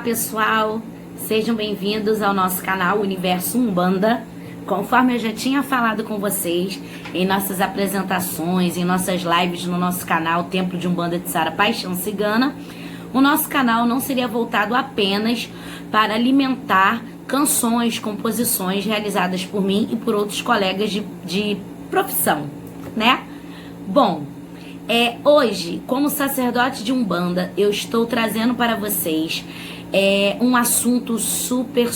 pessoal, sejam bem-vindos ao nosso canal Universo Umbanda. Conforme eu já tinha falado com vocês em nossas apresentações, em nossas lives no nosso canal Templo de Umbanda de Sara Paixão Cigana, o nosso canal não seria voltado apenas para alimentar canções, composições realizadas por mim e por outros colegas de profissão, né? Bom, hoje, como sacerdote de Umbanda, eu estou trazendo para vocês um assunto super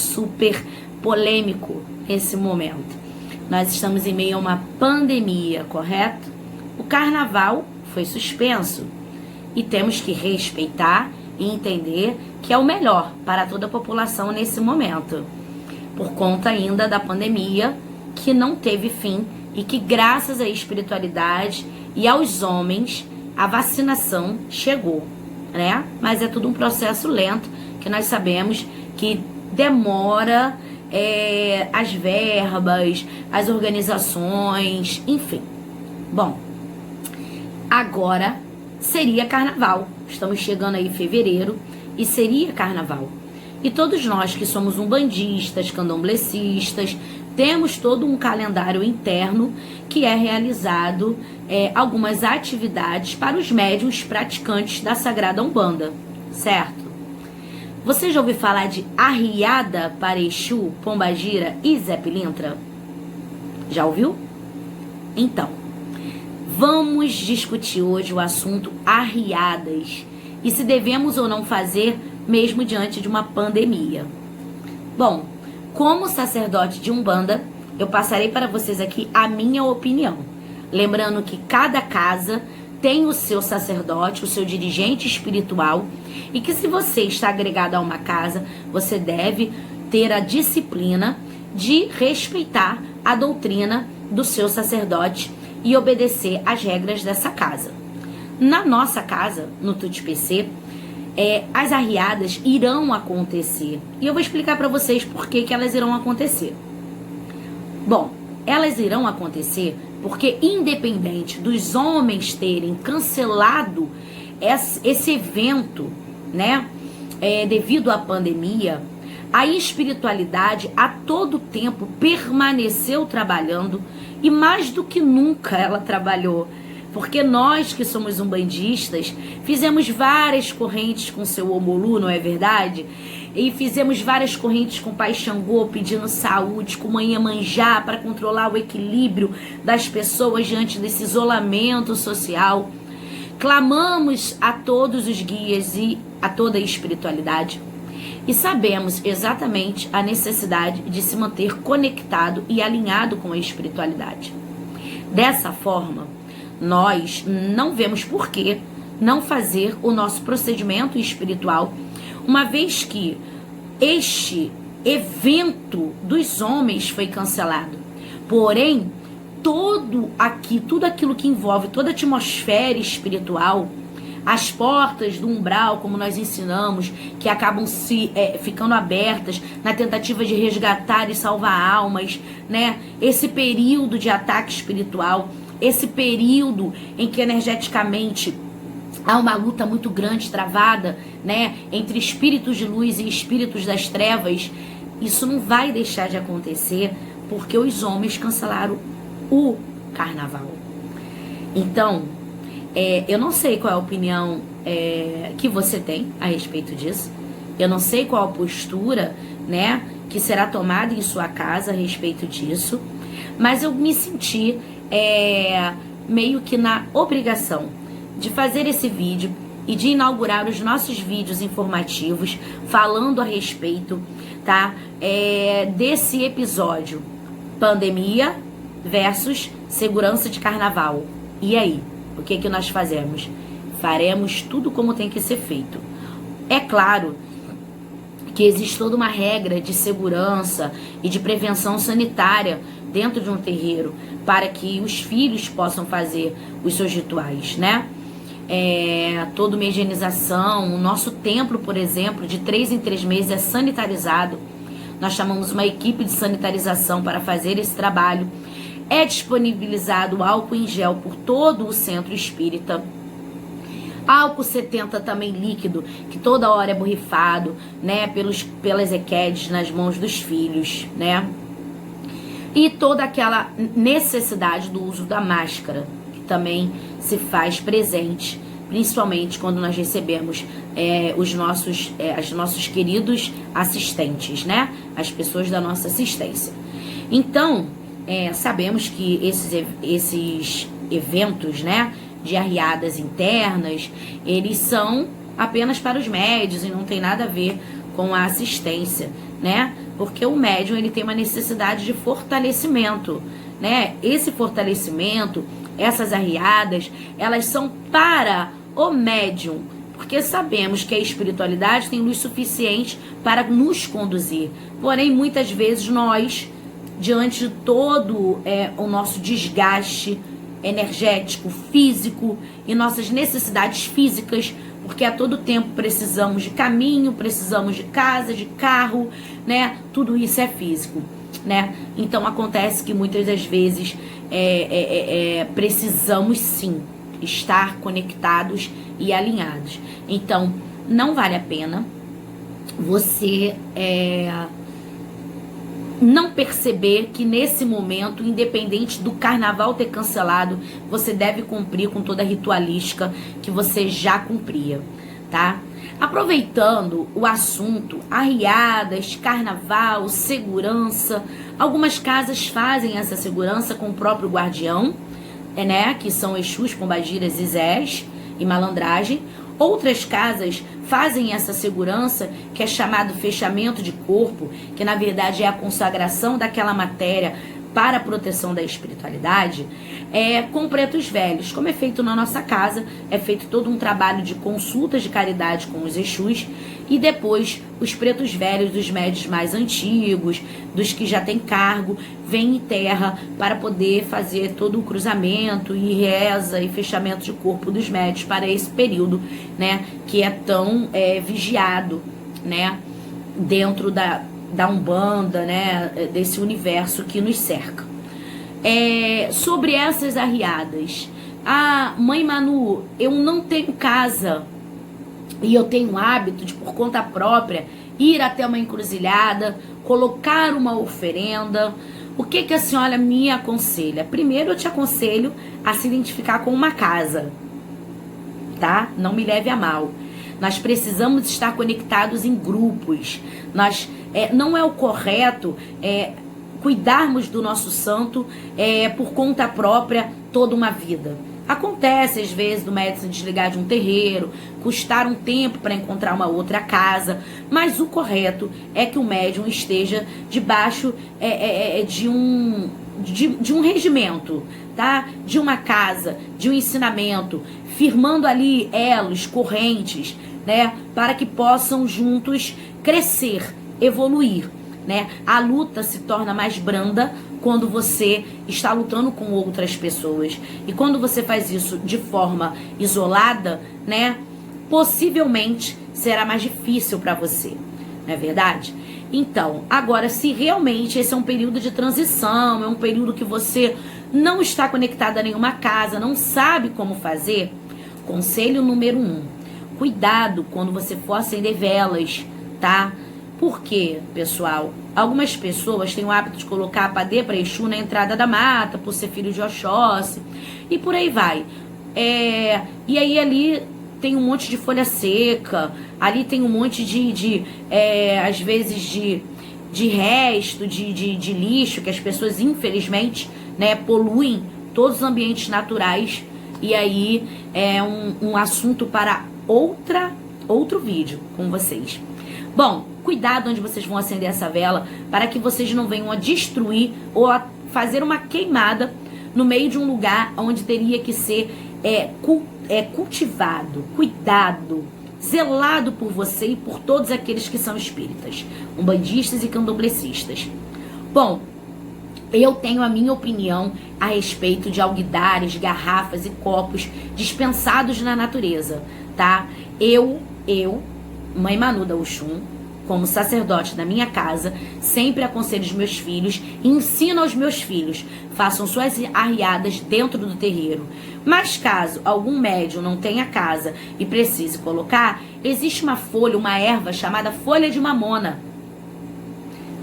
polêmico nesse momento. Nós estamos em meio a uma pandemia, correto? O carnaval foi suspenso e temos que respeitar e entender que é o melhor para toda a população nesse momento, por conta ainda da pandemia que não teve fim e que, graças à espiritualidade e aos homens, a vacinação chegou, né? Mas é tudo um processo lento, que nós sabemos que demora as verbas, as organizações, enfim. Bom, agora seria carnaval. Estamos chegando aí em fevereiro e seria carnaval. E todos nós que somos umbandistas, candomblecistas, temos todo um calendário interno que é realizado algumas atividades para os médiuns praticantes da Sagrada Umbanda, certo? Você já ouviu falar de arriada para Exu, Pombagira e Zé Pilintra? Já ouviu? Então, vamos discutir hoje o assunto arriadas e se devemos ou não fazer mesmo diante de uma pandemia. Bom, como sacerdote de Umbanda, eu passarei para vocês aqui a minha opinião. Lembrando que cada casa tem o seu sacerdote, o seu dirigente espiritual, e que se você está agregado a uma casa, você deve ter a disciplina de respeitar a doutrina do seu sacerdote e obedecer às regras dessa casa. Na nossa casa, no TUT-PC, as arriadas irão acontecer. E eu vou explicar para vocês por que elas irão acontecer. Bom, elas irão acontecer porque, independente dos homens terem cancelado esse evento, né, devido à pandemia, a espiritualidade a todo tempo permaneceu trabalhando e mais do que nunca ela trabalhou. Porque nós que somos umbandistas fizemos várias correntes com seu Omolu, não é verdade? E fizemos várias correntes com Pai Xangô pedindo saúde, com Mãe Iemanjá para controlar o equilíbrio das pessoas diante desse isolamento social. Clamamos a todos os guias e a toda a espiritualidade. E sabemos exatamente a necessidade de se manter conectado e alinhado com a espiritualidade. Dessa forma, nós não vemos por que não fazer o nosso procedimento espiritual, uma vez que este evento dos homens foi cancelado. Porém, tudo aquilo que envolve toda a atmosfera espiritual, as portas do umbral, como nós ensinamos, que acabam ficando abertas na tentativa de resgatar e salvar almas, né? Esse período de ataque espiritual, esse período em que energeticamente há uma luta muito grande travada, né, entre espíritos de luz e espíritos das trevas, isso não vai deixar de acontecer porque os homens cancelaram o carnaval. Então, eu não sei qual é a opinião que você tem a respeito disso. Eu não sei qual a postura, né, que será tomada em sua casa a respeito disso. Mas eu me senti meio que na obrigação de fazer esse vídeo e de inaugurar os nossos vídeos informativos falando a respeito, tá, desse episódio pandemia versus segurança de carnaval. E aí, o que nós fazemos? Faremos tudo como tem que ser feito. É claro que existe toda uma regra de segurança e de prevenção sanitária dentro de um terreiro para que os filhos possam fazer os seus rituais, né? Toda uma higienização. O nosso templo, por exemplo, de 3 em 3 meses é sanitarizado. Nós chamamos uma equipe de sanitarização para fazer esse trabalho. É disponibilizado álcool em gel por todo o centro espírita. Álcool 70 também líquido, que toda hora é borrifado, né, pelas equedes nas mãos dos filhos, né? E toda aquela necessidade do uso da máscara, que também se faz presente, principalmente quando nós recebemos os nossos queridos assistentes, né? As pessoas da nossa assistência. Então, sabemos que esses eventos, né, de arriadas internas, eles são apenas para os médios e não tem nada a ver com a assistência, né? Porque o médium, ele tem uma necessidade de fortalecimento, né? Esse fortalecimento, essas arriadas, elas são para o médium, porque sabemos que a espiritualidade tem luz suficiente para nos conduzir. Porém, muitas vezes nós, diante de todo o nosso desgaste energético, físico e nossas necessidades físicas, porque a todo tempo precisamos de caminho, precisamos de casa, de carro, né? Tudo isso é físico, né? Então acontece que muitas das vezes precisamos sim estar conectados e alinhados. Então não vale a pena você não perceber que nesse momento, independente do carnaval ter cancelado, você deve cumprir com toda a ritualística que você já cumpria, tá? Aproveitando o assunto, arriadas, carnaval, segurança, algumas casas fazem essa segurança com o próprio guardião, né? Que são Exus, Pombagiras, Zés e Malandragem. Outras casas fazem essa segurança, que é chamado fechamento de corpo, que na verdade é a consagração daquela matéria para a proteção da espiritualidade, com pretos velhos. Como é feito na nossa casa, é feito todo um trabalho de consultas de caridade com os Exus, e depois os pretos velhos dos médios mais antigos, dos que já têm cargo, vêm em terra para poder fazer todo o cruzamento e reza e fechamento de corpo dos médios para esse período, né, que é tão vigiado, né, dentro da Umbanda, né, desse universo que nos cerca. Sobre essas arriadas, Mãe Manu, eu não tenho casa e eu tenho o hábito de, por conta própria, ir até uma encruzilhada, colocar uma oferenda. O que a senhora me aconselha? Primeiro, eu te aconselho a se identificar com uma casa, tá? Não me leve a mal. Nós precisamos estar conectados em grupos. Não é o correto cuidarmos do nosso santo por conta própria toda uma vida. Acontece às vezes do médium se desligar de um terreiro, custar um tempo para encontrar uma outra casa, mas o correto é que o médium esteja debaixo de um regimento, tá? De uma casa, de um ensinamento, firmando ali elos, correntes, né? Para que possam juntos crescer, evoluir, né? A luta se torna mais branda quando você está lutando com outras pessoas. E quando você faz isso de forma isolada, né? Possivelmente será mais difícil para você, não é verdade? Então, agora, se realmente esse é um período de transição, é um período que você não está conectado a nenhuma casa, não sabe como fazer, conselho número 1, cuidado quando você for acender velas, tá? Por quê, pessoal? Algumas pessoas têm o hábito de colocar a Padê para Exu na entrada da mata, por ser filho de Oxóssi, e por aí vai. E aí ali tem um monte de folha seca, ali tem um monte às vezes, de resto, de lixo, que as pessoas, infelizmente, né, poluem todos os ambientes naturais, e aí é um assunto para outro vídeo com vocês. Bom, cuidado onde vocês vão acender essa vela, para que vocês não venham a destruir ou a fazer uma queimada no meio de um lugar onde teria que ser cultivado, cuidado, zelado por você e por todos aqueles que são espíritas, umbandistas e candomblecistas. Bom, eu tenho a minha opinião a respeito de alguidares, garrafas e copos dispensados na natureza, tá? Eu, Mãe Manu da Oxum, como sacerdote da minha casa, sempre aconselho os meus filhos e ensino aos meus filhos, façam suas arriadas dentro do terreiro. Mas caso algum médium não tenha casa e precise colocar, existe uma folha, uma erva chamada folha de mamona.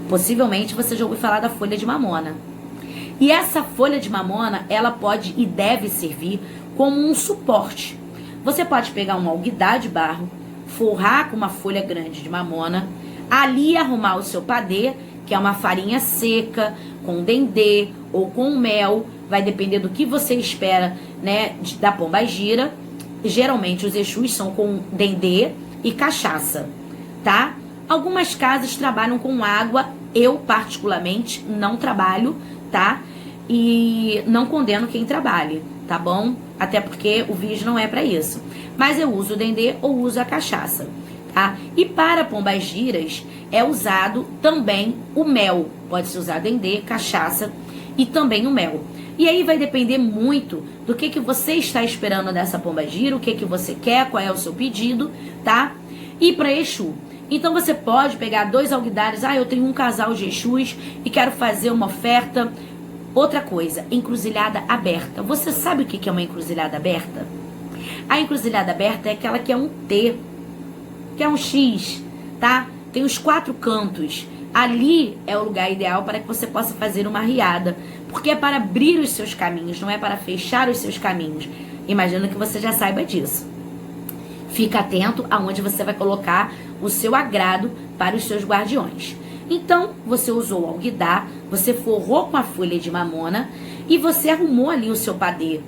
Possivelmente você já ouviu falar da folha de mamona. E essa folha de mamona, ela pode e deve servir como um suporte. Você pode pegar um alguidar de barro, forrar com uma folha grande de mamona, ali arrumar o seu padê, que é uma farinha seca, com dendê ou com mel, vai depender do que você espera, né, da pombagira. Geralmente os exus são com dendê e cachaça, tá? Algumas casas trabalham com água, eu particularmente não trabalho, tá? E não condeno quem trabalhe, tá bom? Até porque o vídeo não é para isso. Mas eu uso o dendê ou uso a cachaça, tá? E para pombagiras é usado também o mel. Pode-se usar dendê, cachaça e também o mel. E aí vai depender muito do que você está esperando dessa pombagira, o que você quer, qual é o seu pedido, tá? E para Exu. Então você pode pegar 2 alguidares, eu tenho um casal de Exus e quero fazer uma oferta. Outra coisa, encruzilhada aberta. Você sabe o que é uma encruzilhada aberta? A encruzilhada aberta é aquela que é um T, que é um X, tá? Tem os 4 cantos. Ali é o lugar ideal para que você possa fazer uma riada, porque é para abrir os seus caminhos, não é para fechar os seus caminhos. Imagino que você já saiba disso. Fica atento aonde você vai colocar o seu agrado para os seus guardiões. Então, você usou o alguidar, você forrou com a folha de mamona e você arrumou ali o seu padê.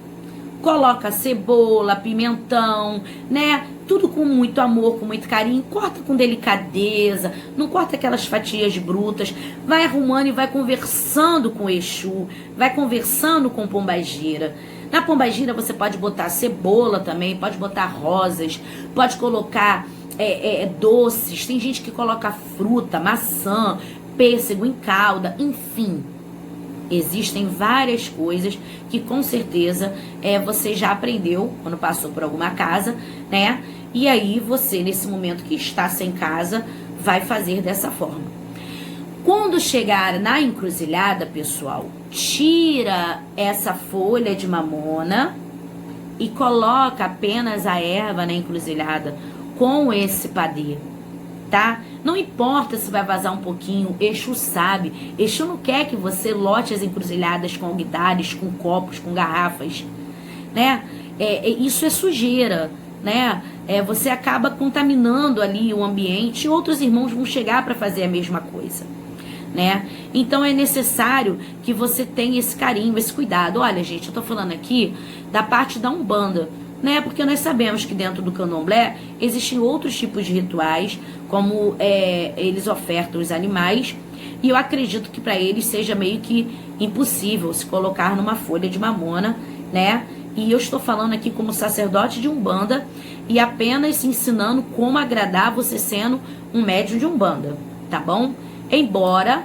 Coloca cebola, pimentão, né? Tudo com muito amor, com muito carinho. Corta com delicadeza, não corta aquelas fatias brutas. Vai arrumando e vai conversando com o Exu, vai conversando com pombagira. Na pombagira você pode botar cebola também, pode botar rosas, pode colocar doces. Tem gente que coloca fruta, maçã, pêssego em calda, enfim. Existem várias coisas que com certeza você já aprendeu quando passou por alguma casa, né? E aí você, nesse momento que está sem casa, vai fazer dessa forma. Quando chegar na encruzilhada, pessoal, tira essa folha de mamona e coloca apenas a erva na encruzilhada com esse padê, tá? Não importa se vai vazar um pouquinho, Exu sabe. Exu não quer que você lote as encruzilhadas com alguidares, com copos, com garrafas, né? Isso é sujeira, né? Você acaba contaminando ali o ambiente e outros irmãos vão chegar para fazer a mesma coisa, né? Então é necessário que você tenha esse carinho, esse cuidado. Olha, gente, eu tô falando aqui da parte da Umbanda, né? Porque nós sabemos que dentro do candomblé existem outros tipos de rituais, como eles ofertam os animais, e eu acredito que para eles seja meio que impossível se colocar numa folha de mamona, né? E eu estou falando aqui como sacerdote de Umbanda e apenas ensinando como agradar você sendo um médium de Umbanda, tá bom? Embora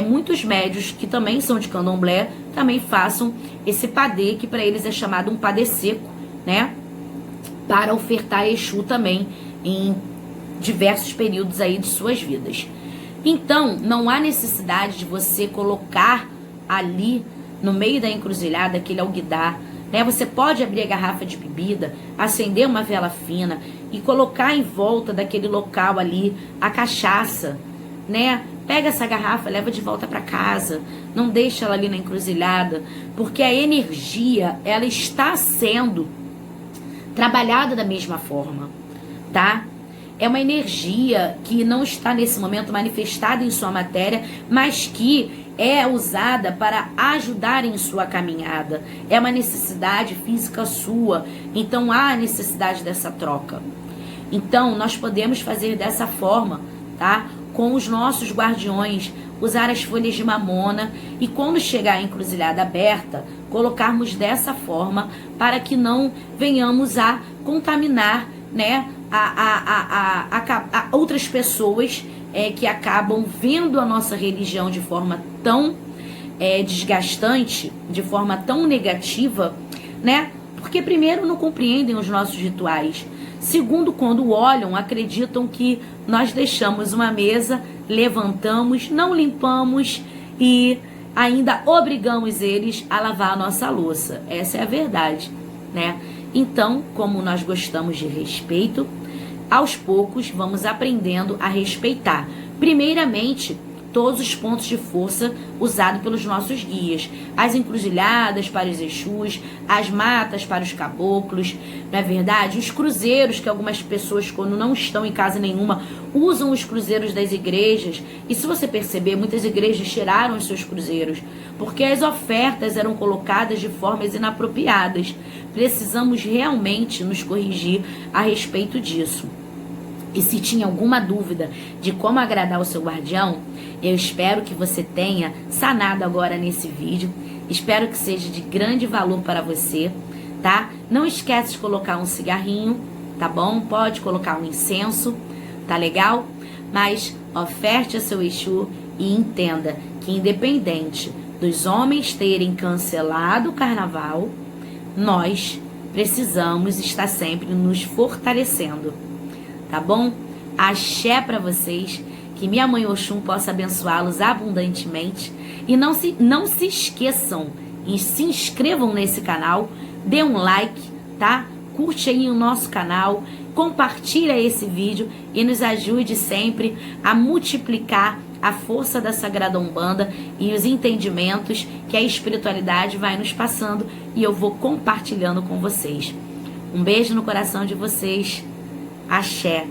muitos médios que também são de candomblé também façam esse padê, que para eles é chamado um padê seco, né? Para ofertar Exu também em diversos períodos aí de suas vidas. Então, não há necessidade de você colocar ali no meio da encruzilhada aquele alguidar, né? Você pode abrir a garrafa de bebida, acender uma vela fina e colocar em volta daquele local ali a cachaça, né? Pega essa garrafa, leva de volta para casa, não deixa ela ali na encruzilhada, porque a energia, ela está sendo trabalhada da mesma forma, tá? É uma energia que não está nesse momento manifestada em sua matéria, mas que é usada para ajudar em sua caminhada. É uma necessidade física sua, então há necessidade dessa troca. Então, nós podemos fazer dessa forma, tá? Com os nossos guardiões, usar as folhas de mamona e quando chegar a encruzilhada aberta, colocarmos dessa forma para que não venhamos a contaminar, né, a outras pessoas que acabam vendo a nossa religião de forma tão desgastante, de forma tão negativa, né? Porque primeiro não compreendem os nossos rituais. Segundo, quando olham, acreditam que nós deixamos uma mesa, levantamos, não limpamos e ainda obrigamos eles a lavar a nossa louça. Essa é a verdade, né? Então, como nós gostamos de respeito, aos poucos vamos aprendendo a respeitar. Primeiramente, todos os pontos de força usados pelos nossos guias. As encruzilhadas para os Exus, as matas para os caboclos, não é verdade? Os cruzeiros, que algumas pessoas, quando não estão em casa nenhuma, usam os cruzeiros das igrejas. E se você perceber, muitas igrejas tiraram os seus cruzeiros, porque as ofertas eram colocadas de formas inapropriadas. Precisamos realmente nos corrigir a respeito disso. E se tinha alguma dúvida de como agradar o seu guardião, eu espero que você tenha sanado agora nesse vídeo. Espero que seja de grande valor para você, tá? Não esquece de colocar um cigarrinho, tá bom? Pode colocar um incenso, tá legal? Mas oferte a seu Exu e entenda que independente dos homens terem cancelado o carnaval, nós precisamos estar sempre nos fortalecendo. Tá bom? Axé para vocês, que minha mãe Oxum possa abençoá-los abundantemente. E não se esqueçam e se inscrevam nesse canal, dê um like, tá? Curte aí o nosso canal, compartilha esse vídeo e nos ajude sempre a multiplicar a força da Sagrada Umbanda e os entendimentos que a espiritualidade vai nos passando e eu vou compartilhando com vocês. Um beijo no coração de vocês. Axé.